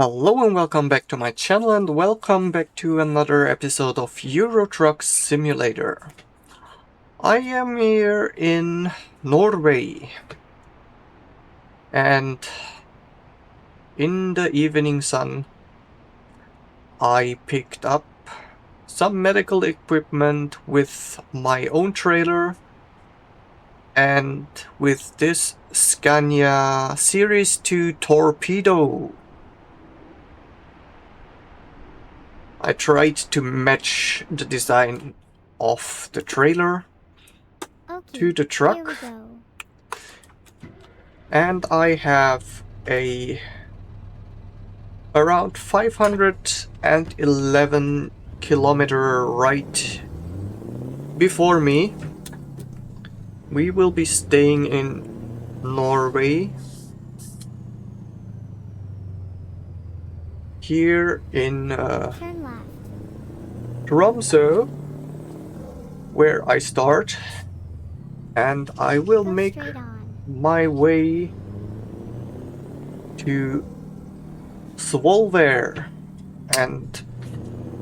Hello and welcome back to my channel and welcome back to another episode of Euro Truck Simulator. I am here in Norway and in the evening sun I picked up some medical equipment with my own trailer and with this Scania Series 2 torpedo. I tried to match the design of the trailer to the truck, and I have a around 511 kilometer ride before me. We will be staying in Norway, here in Tromsø, where I start, and I will make my way to Svolvær, and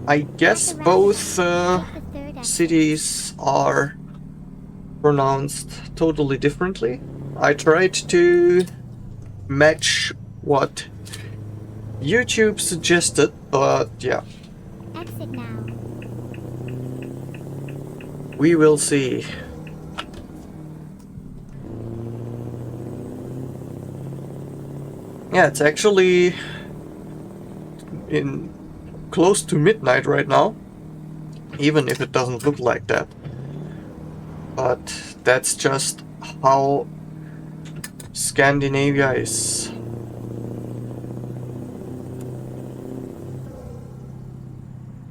I guess both cities are pronounced totally differently. I tried to match what YouTube suggested, but yeah. Exit now. We will see. Yeah, it's actually in close to midnight right now, even if it doesn't look like that. But that's just how Scandinavia is.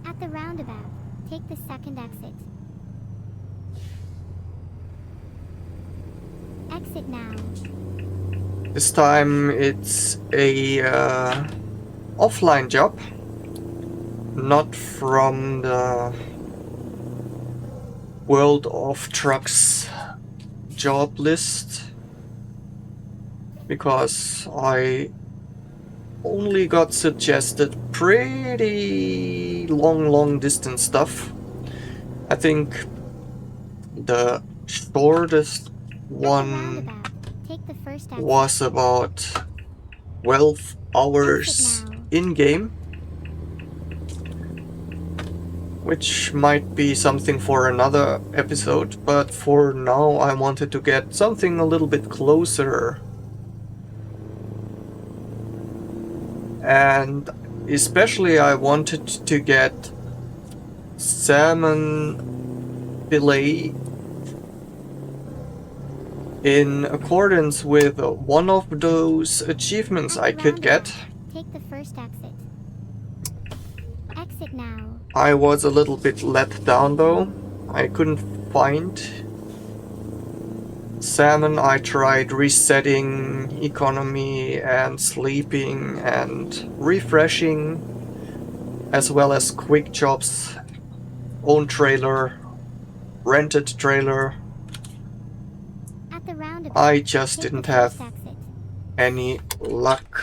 At the roundabout, take the second exit. Exit now. This time it's a offline job, not from the World of Trucks job list, because I only got suggested pretty long distance stuff. I think the shortest one was about 12 hours in-game, which might be something for another episode, but for now I wanted to get something a little bit closer. And especially I wanted to get salmon fillet in accordance with one of those achievements I could get. Take the first exit. Exit now. I was a little bit let down though. I couldn't find salmon. I tried resetting economy and sleeping and refreshing, as well as quick jobs, own trailer, rented trailer. I just didn't have any luck,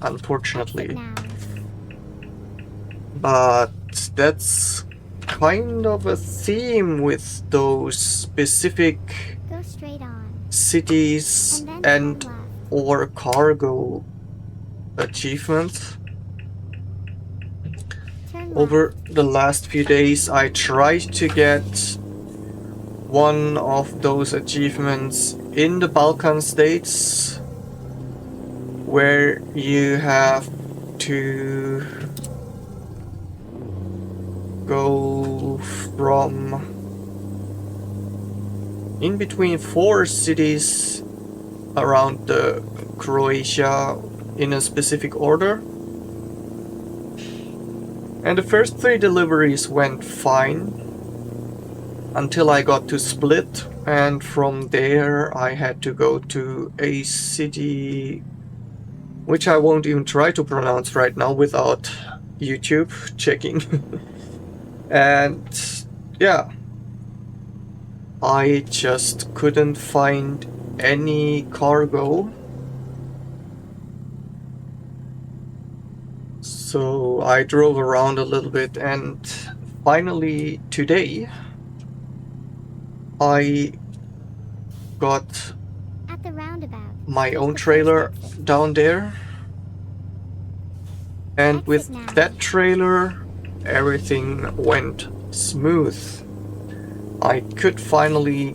unfortunately. But that's kind of a theme with those specific cities and or cargo achievements. Over the last few days I tried to get one of those achievements in the Balkan states, where you have to go from in between 4 cities around the Croatia in a specific order. And the first 3 deliveries went fine until I got to Split, and from there I had to go to a city which I won't even try to pronounce right now without YouTube checking. And yeah, I just couldn't find any cargo So I drove around a little bit, and finally today I got At the roundabout, my take own the trailer first exit. down there, and Exit with now. that trailer everything went smooth. I could finally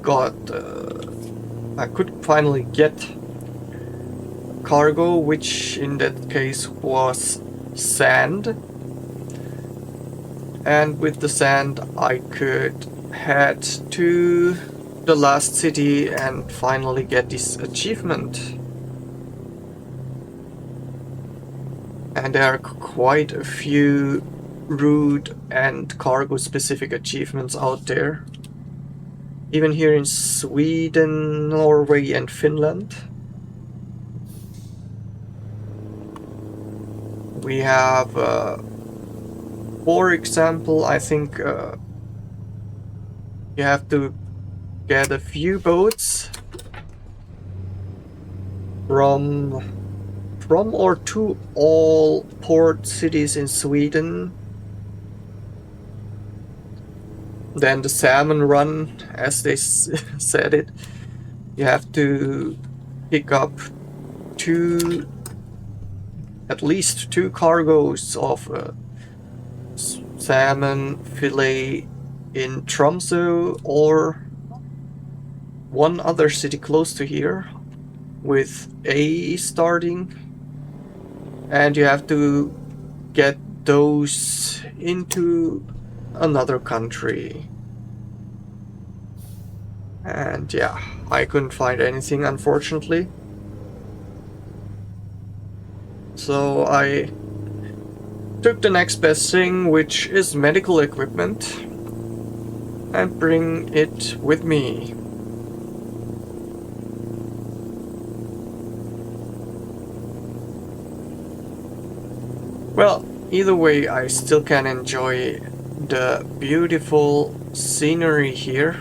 get cargo, which in that case was sand, and with the sand I could head to the last city and finally get this achievement. And there are quite a few route and cargo specific achievements out there, even here in Sweden, Norway and Finland. We have, for example, I think you have to get a few boats from or to all port cities in Sweden. Then the salmon run, as they said it, you have to pick up at least two cargoes of salmon fillet in Tromsø or one other city close to here with A starting, and you have to get those into another country. And yeah, I couldn't find anything, unfortunately. So I took the next best thing, which is medical equipment, and bring it with me. Well, either way, I still can enjoy the beautiful scenery here.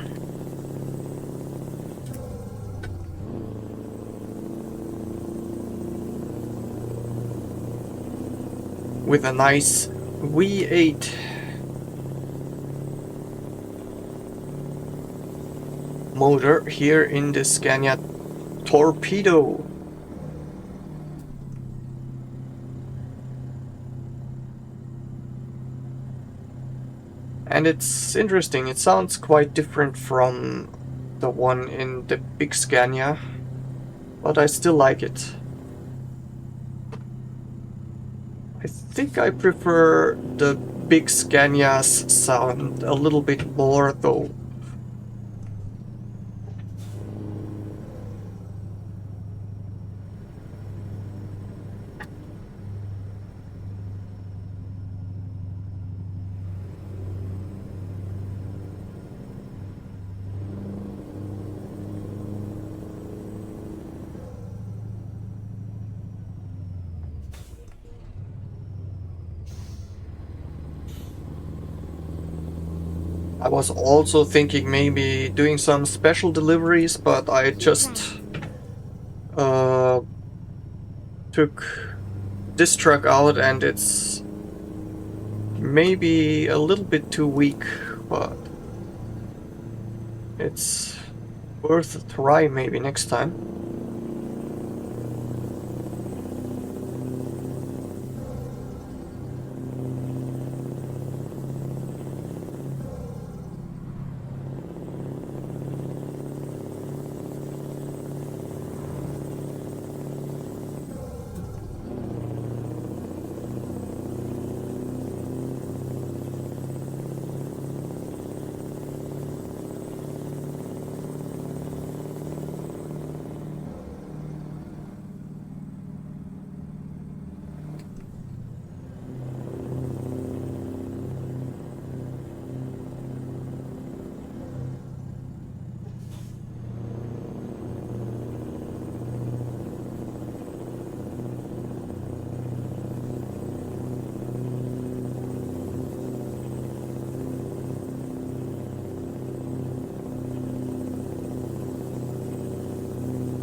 With a nice V8 motor here in the Scania Torpedo. And it's interesting, it sounds quite different from the one in the big Scania, but I still like it. I think I prefer the big Scania's sound a little bit more though. I was also thinking maybe doing some special deliveries, but I just took this truck out and it's maybe a little bit too weak, but it's worth a try maybe next time.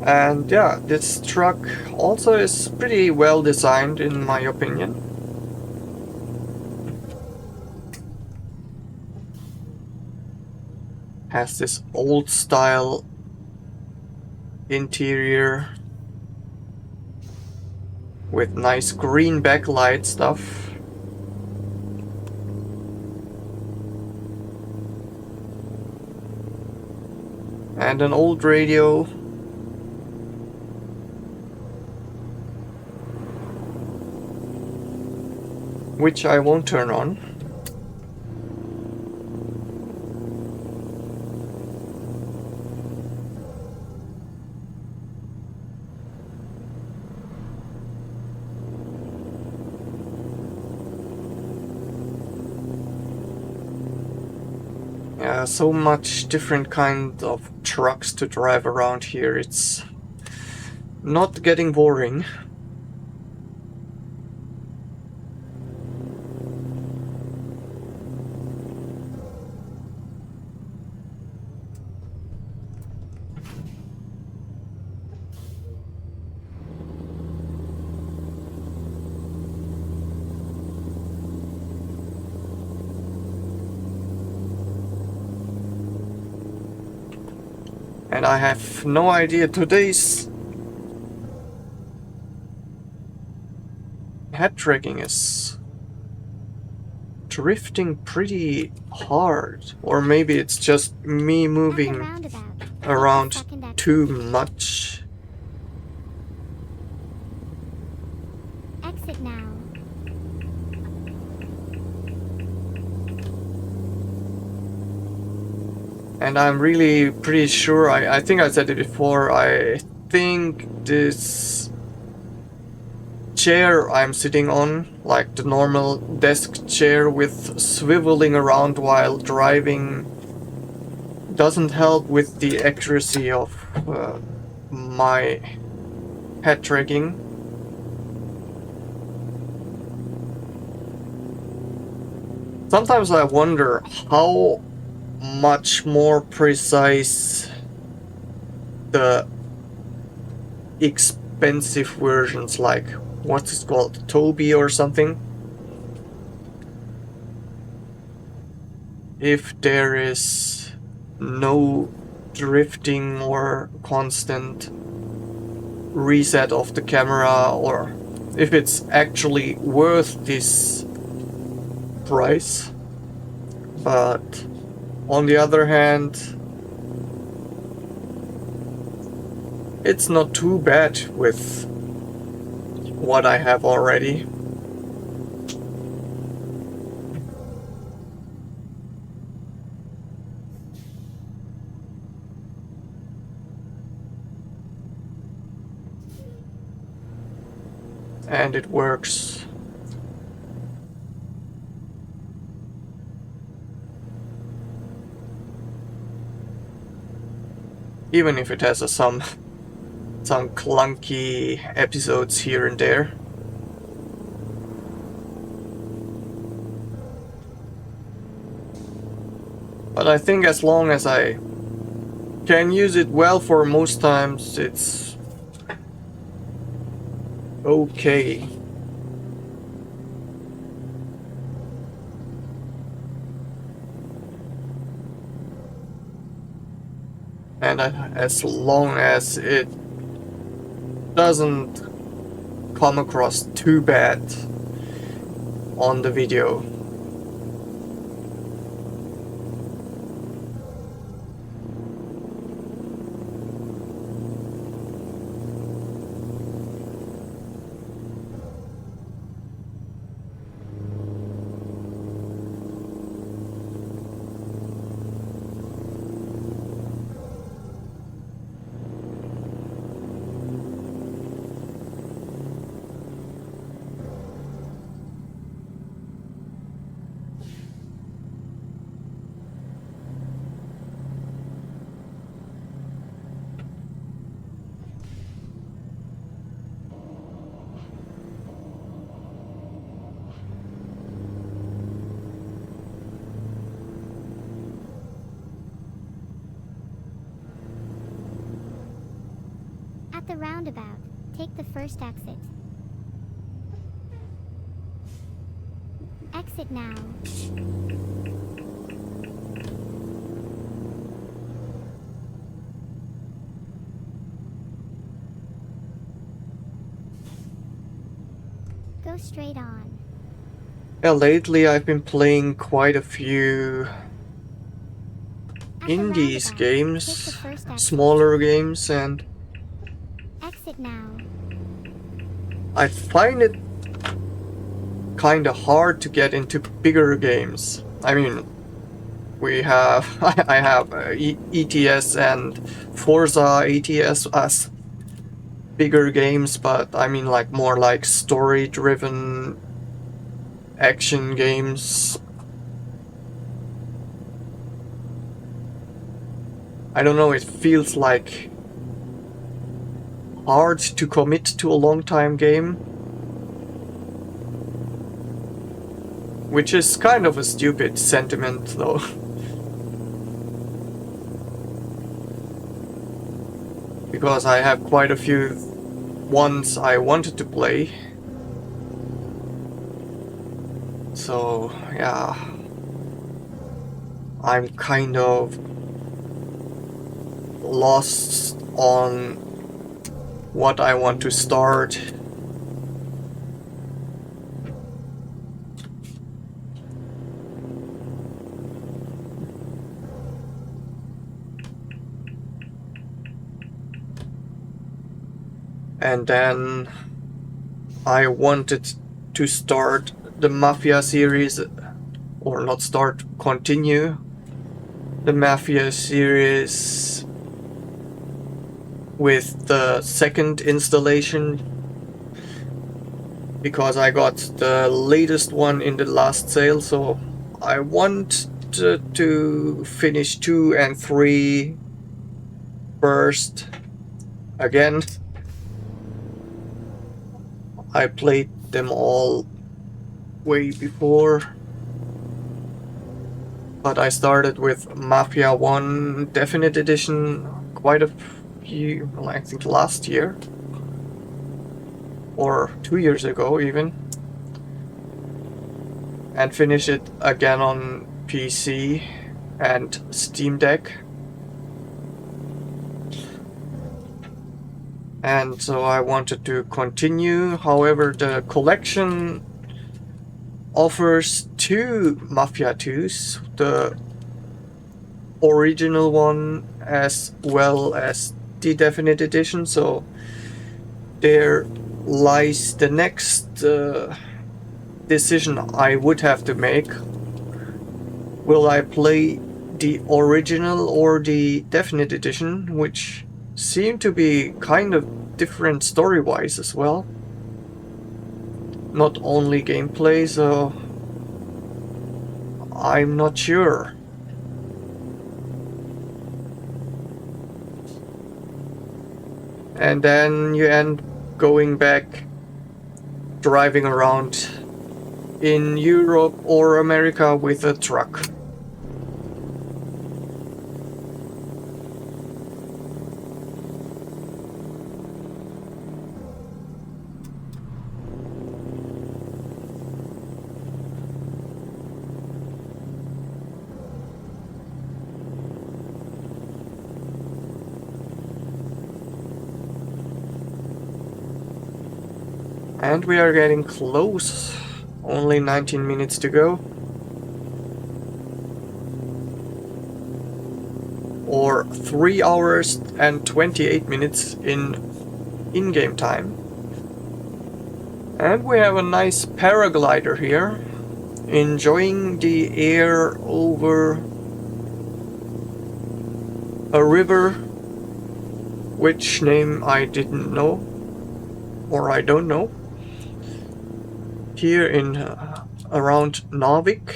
And yeah, this truck also is pretty well designed in my opinion. Has this old style interior with nice green backlight stuff. And an old radio. Which I won't turn on. Yeah, so much different kind of trucks to drive around here. It's not getting boring. And I have no idea, today's head tracking is drifting pretty hard. Or maybe it's just me moving around too much. Exit now. And I'm really pretty sure, I think I said it before, I think this chair I'm sitting on, like the normal desk chair with swiveling around while driving, doesn't help with the accuracy of my head tracking. Sometimes I wonder how much more precise the expensive versions, like what's it called, Toby or something, if there is no drifting or constant reset of the camera, or if it's actually worth this price. But on the other hand, it's not too bad with what I have already. And it works. Even if it has some clunky episodes here and there. But I think as long as I can use it well for most times, it's okay. And as long as it doesn't come across too bad on the video. At the roundabout, take the first exit. Exit now. Go straight on. Yeah, lately I've been playing quite a few At the indies roundabout, games, take the first exit. smaller games, and Exit now. I find it kinda hard to get into bigger games. I mean, we have I have ETS and Forza ETS as bigger games, but I mean like more like story-driven action games. I don't know, it feels like hard to commit to a long time game, which is kind of a stupid sentiment though. Because I have quite a few ones I wanted to play. So yeah, I'm kind of lost on what I want to start. And then I wanted to start the Mafia series, or not start, continue the Mafia series with the second installation, because I got the latest one in the last sale, so I want to finish 2 and 3 first again. I played them all way before, but I started with Mafia 1 Definite Edition quite a few, well, I think last year or 2 years ago even, and finished it again on PC and Steam Deck. And so I wanted to continue. However, the collection offers 2 Mafia 2s, the original one as well as the Definite Edition, so there lies the next decision I would have to make. Will I play the original or the Definite Edition, which seem to be kind of different story-wise as well, not only gameplay, so I'm not sure. And then you end going back driving around in Europe or America with a truck. And we are getting close. Only 19 minutes to go. Or 3 hours and 28 minutes in-game time. And we have a nice paraglider here, enjoying the air over a river, which name I didn't know, or I don't know. Here in around Narvik.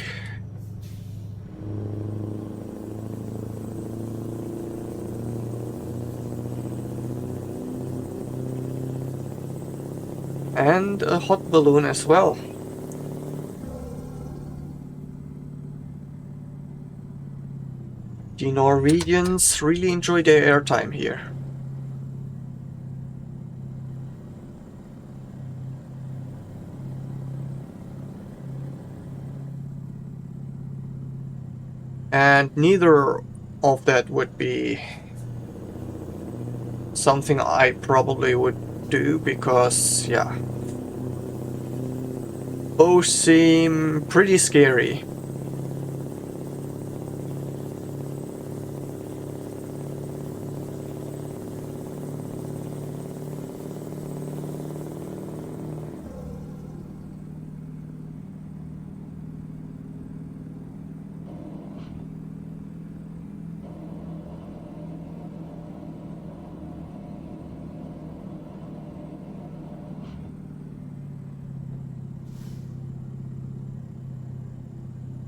And a hot balloon as well. The Norwegians really enjoy their airtime here. And neither of that would be something I probably would do, because yeah, both seem pretty scary.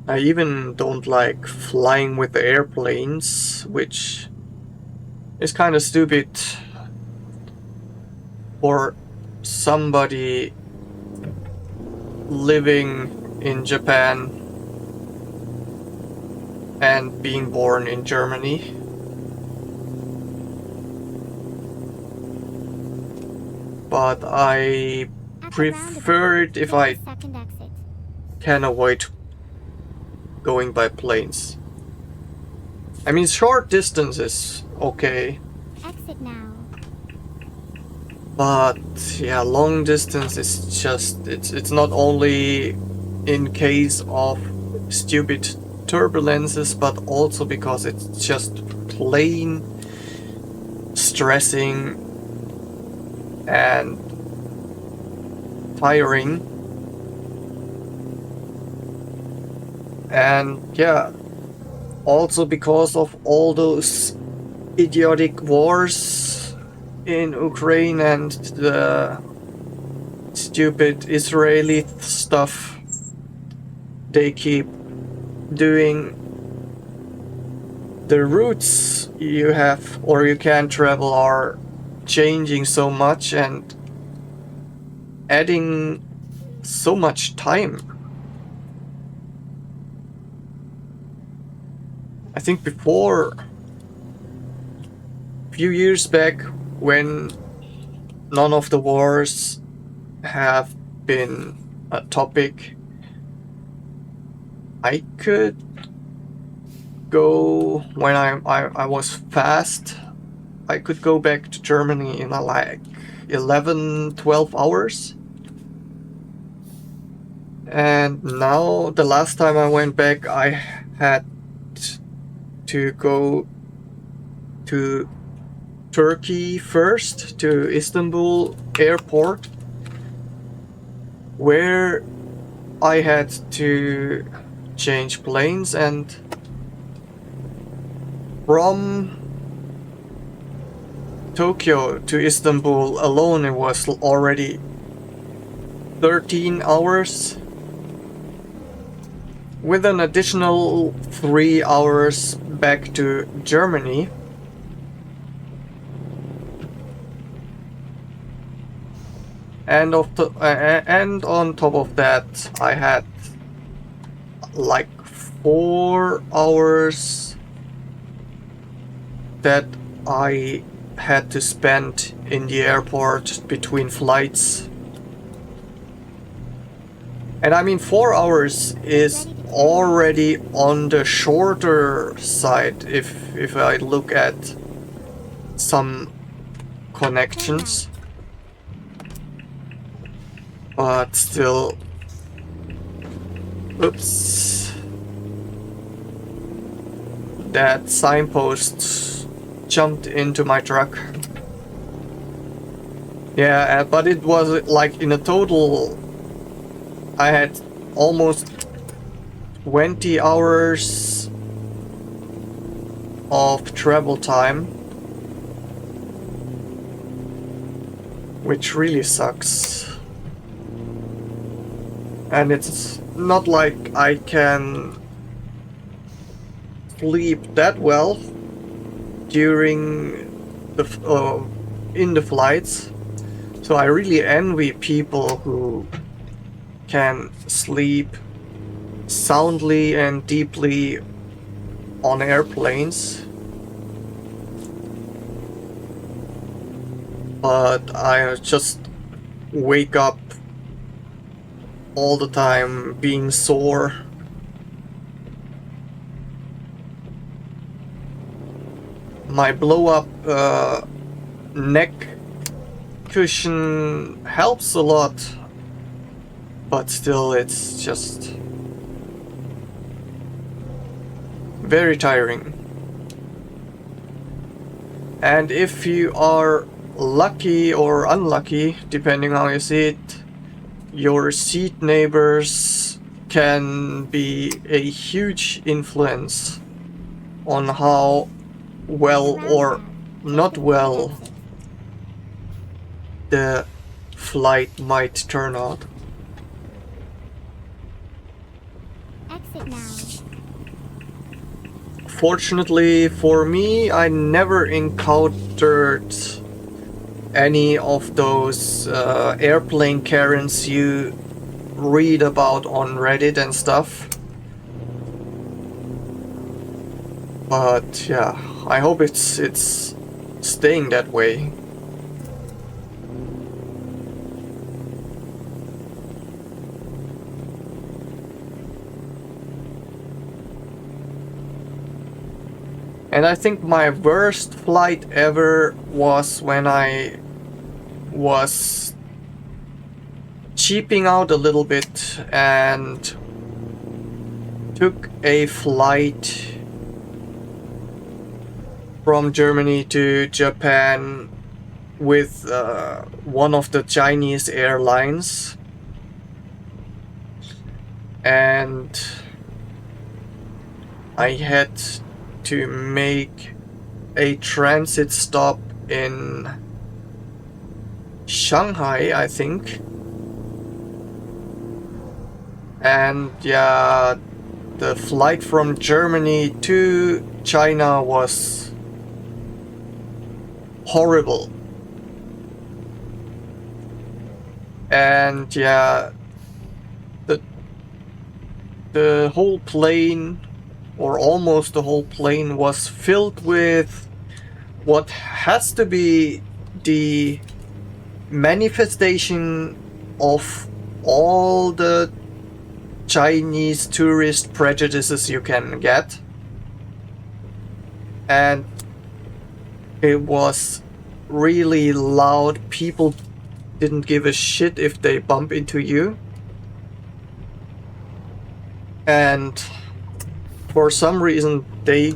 I even don't like flying with airplanes, which is kind of stupid for somebody living in Japan and being born in Germany. But I prefer it if I can avoid going by planes. I mean, short distance is okay. Exit now. But yeah, long distance is just, it's not only in case of stupid turbulences, but also because it's just plain stressing and tiring. And yeah, also because of all those idiotic wars in Ukraine and the stupid Israeli stuff they keep doing. The routes you have or you can travel are changing so much and adding so much time. I think before, a few years back, when none of the wars have been a topic, I could go, when I was fast, I could go back to Germany in like 11-12 hours. And now, the last time I went back, I had to go to Turkey first, to Istanbul airport, where I had to change planes, and from Tokyo to Istanbul alone it was already 13 hours, with an additional 3 hours back to Germany. And on top of that, I had like 4 hours that I had to spend in the airport between flights. And I mean, 4 hours is already on the shorter side if I look at some connections. But still, oops, that signpost jumped into my truck. Yeah, but it was like in a total, I had almost 20 hours of travel time, which really sucks. And it's not like I can sleep that well during the in the flights. So I really envy people who can sleep soundly and deeply on airplanes. But I just wake up all the time being sore. My blow-up neck cushion helps a lot but still it's just very tiring. And if you are lucky or unlucky, depending on how you see it, your seat neighbors can be a huge influence on how well or not well the flight might turn out. Exit now. Fortunately for me, I never encountered any of those airplane Karens you read about on Reddit and stuff. But yeah, I hope it's staying that way. And I think my worst flight ever was when I was cheaping out a little bit and took a flight from Germany to Japan with one of the Chinese airlines. And I had to make a transit stop in Shanghai, I think. And yeah, the flight from Germany to China was horrible. And yeah, the whole plane, or almost the whole plane, was filled with what has to be the manifestation of all the Chinese tourist prejudices you can get. And it was really loud. People didn't give a shit if they bump into you. And for some reason they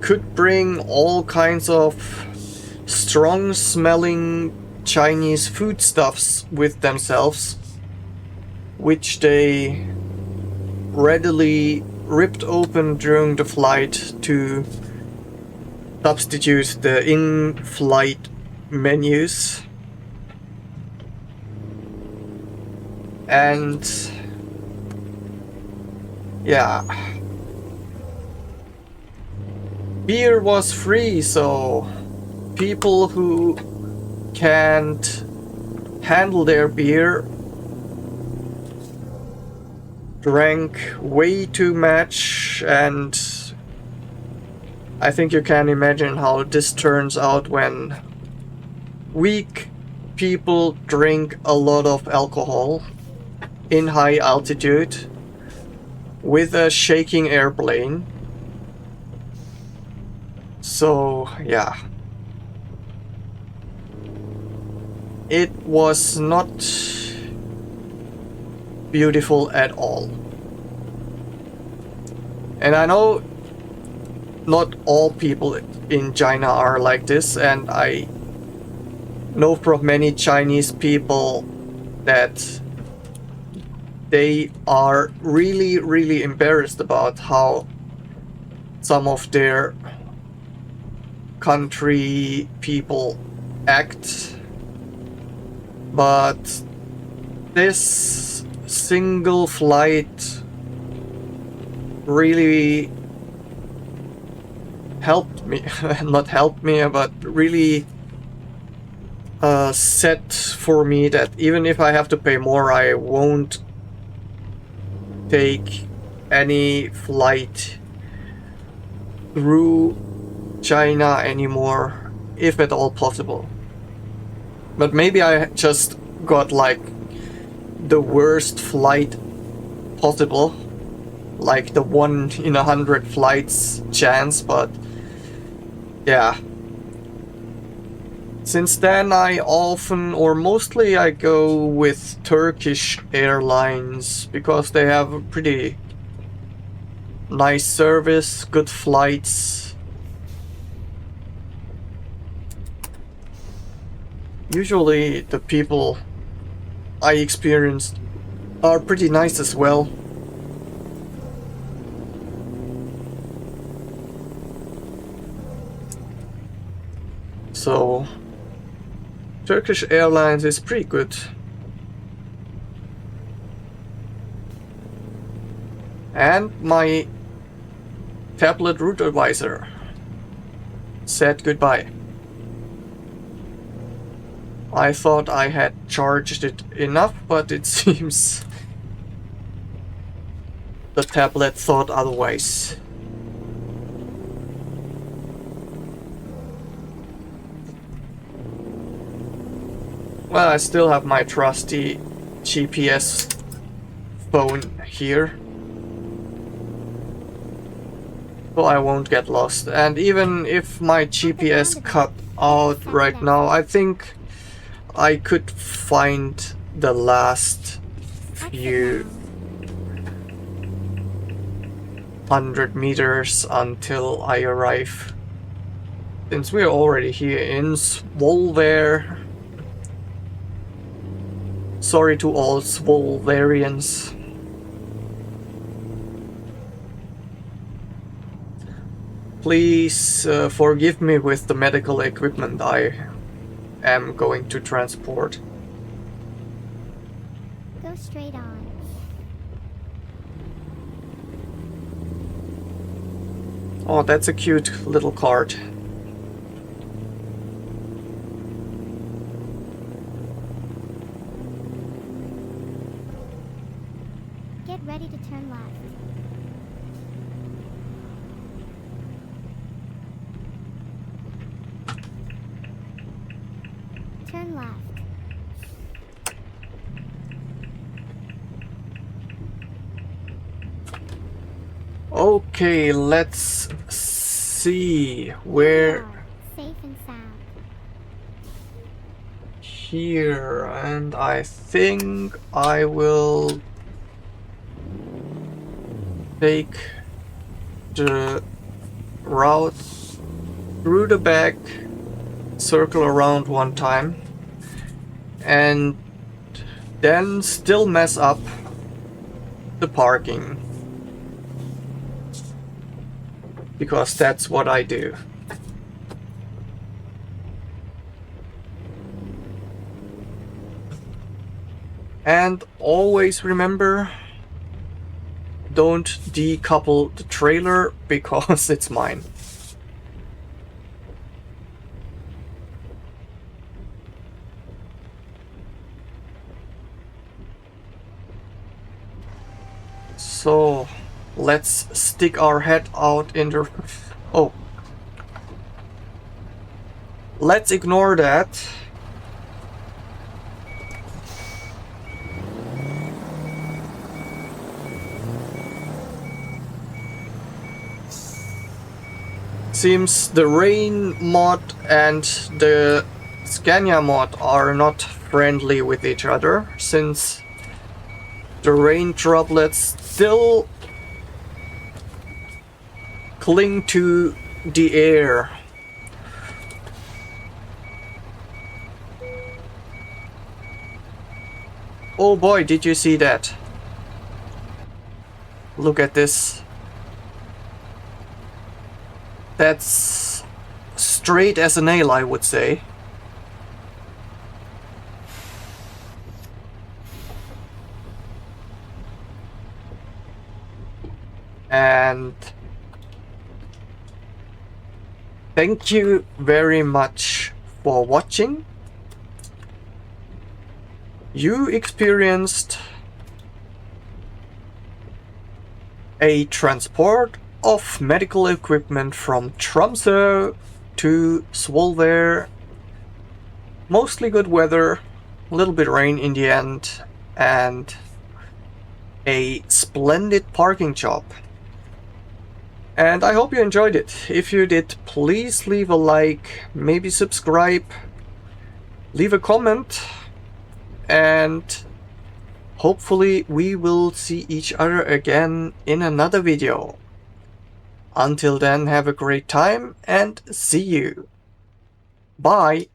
could bring all kinds of strong smelling Chinese foodstuffs with themselves, which they readily ripped open during the flight to substitute the in-flight menus. And yeah, beer was free, so people who can't handle their beer drank way too much, and I think you can imagine how this turns out when weak people drink a lot of alcohol in high altitude with a shaking airplane. So yeah, it was not beautiful at all. And I know not all people in China are like this, and I know from many Chinese people that they are really, really embarrassed about how some of their country people act. But this single flight really helped me, not helped me, but really set for me that even if I have to pay more, I won't take any flight through China anymore, if at all possible. But maybe I just got like the worst flight possible, like the 1 in 100 flights chance. But yeah, Since then I often, or mostly I go with Turkish Airlines because they have a pretty nice service, good flights. Usually the people I experienced are pretty nice as well. So Turkish Airlines is pretty good. And my tablet route advisor said goodbye. I thought I had charged it enough, but it seems the tablet thought otherwise. Well, I still have my trusty GPS phone here, so I won't get lost. And even if my GPS cut out right now, I think I could find the last few 100 meters until I arrive. Since we're already here in Svolvær. Sorry to all Svolvarians. Please forgive me with the medical equipment I am going to transport. Go straight on. Oh, that's a cute little cart. Get ready to turn left. Turn left. Okay, let's see where. Safe and sound. Here, and I think I will take the route through the back, circle around one time, and then still mess up the parking, because that's what I do. And always remember, don't decouple the trailer because it's mine. So let's stick our head out in the... Oh. Let's ignore that. Seems the rain mod and the Scania mod are not friendly with each other, since the rain droplets still cling to the air. Oh boy, did you see that? Look at this. That's straight as a nail, I would say. And thank you very much for watching. You experienced a transport of medical equipment from Tromsø to Svolvær. Mostly good weather, a little bit rain in the end, and a splendid parking job. And I hope you enjoyed it. If you did, please leave a like, maybe subscribe, leave a comment, and hopefully we will see each other again in another video. Until then, have a great time and see you. Bye.